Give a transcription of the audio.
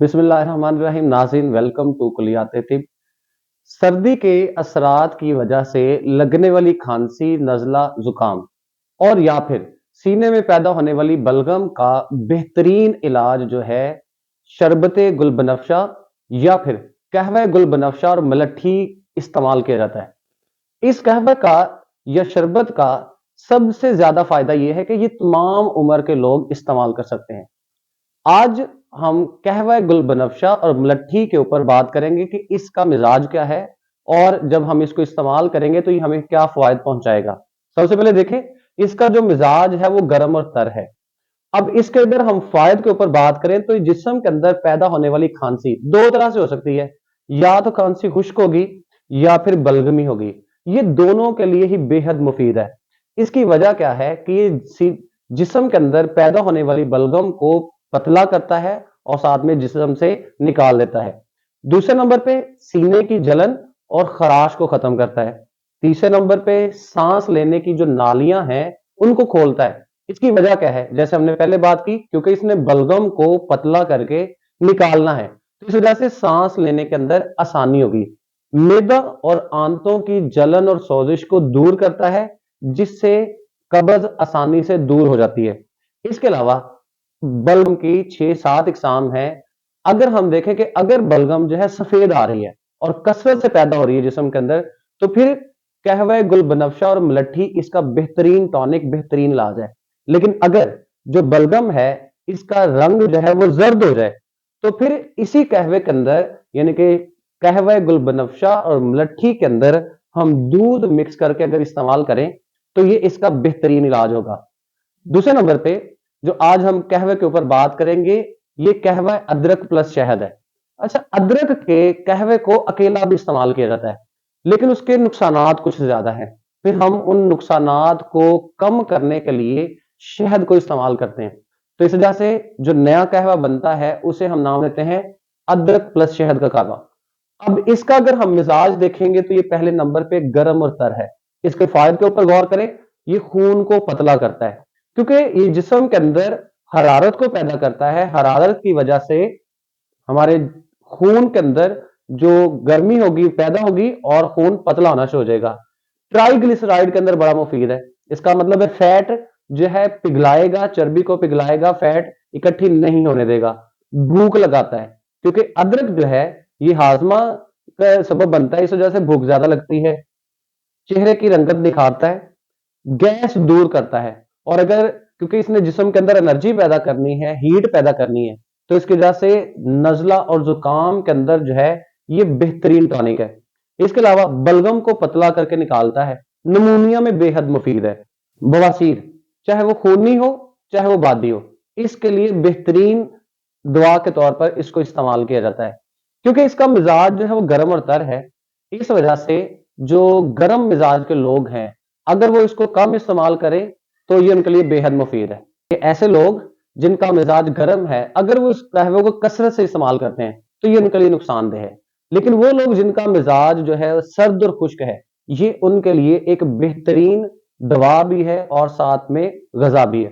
बिस्मिल्लाहिर्रहमानिर्रहीम। नाज़रीन, welcome to कुलियात तिब। सर्दी के असरात की वजह से लगने वाली खांसी, नज़ला, जुकाम और या फिर सीने में पैदा होने वाली बलगम का बेहतरीन इलाज जो है शरबत गुल बनफशा या फिर कहवा गुल बनफशा और मलट्ठी इस्तेमाल किया जाता है। इस कहवा का या शरबत का सबसे ज्यादा फायदा यह है कि ये तमाम उम्र के लोग इस्तेमाल कर सकते हैं। आज हम कहवा गुल बनफशा और मलट्ठी के ऊपर बात करेंगे कि इसका मिजाज क्या है और जब हम इसको इस्तेमाल करेंगे तो ये हमें क्या फायदा पहुंचाएगा। सबसे पहले देखें, इसका जो मिजाज है वो गर्म और तर है। अब इसके अंदर हम फायद के ऊपर बात करें तो जिस्म के अंदर पैदा होने वाली खांसी दो तरह से हो सकती है, या तो खांसी खुश्क होगी या फिर बलगमी होगी। ये दोनों के लिए ही बेहद मुफीद है। इसकी वजह क्या है कि ये जिस्म के अंदर पैदा होने वाली बलगम को पतला करता है और साथ में जिस्म से निकाल देता है। दूसरे नंबर पे सीने की जलन और खराश को खत्म करता है। तीसरे नंबर पे सांस लेने की जो नालियां हैं उनको खोलता है। इसकी वजह क्या है, जैसे हमने पहले बात की, क्योंकि इसने बलगम को पतला करके निकालना है तो इस वजह से सांस लेने के अंदर आसानी होगी। मैदा और आंतों की जलन और सोजिश को दूर करता है, जिससे कब्ज आसानी से दूर हो जाती है। इसके अलावा बलगम की 6-7 इकसाम है। अगर हम देखें कि अगर बलगम जो है सफेद आ रही है और कसरत से पैदा हो रही है जिस्म के अंदर, तो फिर कहवा गुल बनफशा और मलट्ठी इसका बेहतरीन टॉनिक, बेहतरीन इलाज है। लेकिन अगर जो बलगम है इसका रंग जो है वो जर्द हो जाए तो फिर इसी कहवे के अंदर, यानी कि कहवा गुल बनफशा और मलट्ठी के अंदर हम दूध मिक्स करके अगर इस्तेमाल करें तो ये इसका बेहतरीन इलाज होगा। दूसरे नंबर पे जो आज हम कहवे के ऊपर बात करेंगे, ये कहवा अदरक प्लस शहद है। अच्छा, अदरक के कहवे को अकेला भी इस्तेमाल किया जाता है, लेकिन उसके नुकसानात कुछ ज्यादा हैं। फिर हम उन नुकसानात को कम करने के लिए शहद को इस्तेमाल करते हैं। तो इस वजह से जो नया कहवा बनता है उसे हम नाम देते हैं अदरक प्लस शहद का कहवा। अब इसका अगर हम मिजाज देखेंगे तो ये पहले नंबर पे गर्म और तर है। इसके फायदे के ऊपर गौर करें, ये खून को पतला करता है, क्योंकि ये जिस्म के अंदर हरारत को पैदा करता है। हरारत की वजह से हमारे खून के अंदर जो गर्मी होगी पैदा होगी और खून पतला होना शुरू हो जाएगा। ट्राइग्लिसराइड के अंदर बड़ा मुफीद है। इसका मतलब है फैट जो है पिघलाएगा, चर्बी को पिघलाएगा, फैट इकट्ठी नहीं होने देगा। भूख लगाता है, क्योंकि अदरक जो है ये हाजमा का सबब बनता है, इस वजह से भूख ज्यादा लगती है। चेहरे की रंगत दिखाता है, गैस दूर करता है। और अगर क्योंकि इसने जिस्म के अंदर एनर्जी पैदा करनी है, हीट पैदा करनी है, तो इसकी वजह से नजला और जुकाम के अंदर जो है ये बेहतरीन टॉनिक है। इसके अलावा बलगम को पतला करके निकालता है। नमूनिया में बेहद मुफीद है। बवासीर, चाहे वो खूनी हो चाहे वो बादी हो, इसके लिए बेहतरीन दवा के तौर पर इसको इस्तेमाल किया जाता है। क्योंकि इसका मिजाज जो है वो गर्म और तर है, इस वजह से जो गर्म मिजाज के लोग हैं अगर वो इसको कम इस्तेमाल करें तो ये उनके लिए बेहद मुफीद है। कि ऐसे लोग जिनका मिजाज गर्म है अगर वो इस कहवे को कसरत से इस्तेमाल करते हैं तो ये उनके लिए नुकसानदेह है। लेकिन वो लोग जिनका मिजाज जो है सर्द और खुश्क है, ये उनके लिए एक बेहतरीन दवा भी है और साथ में गजा भी है।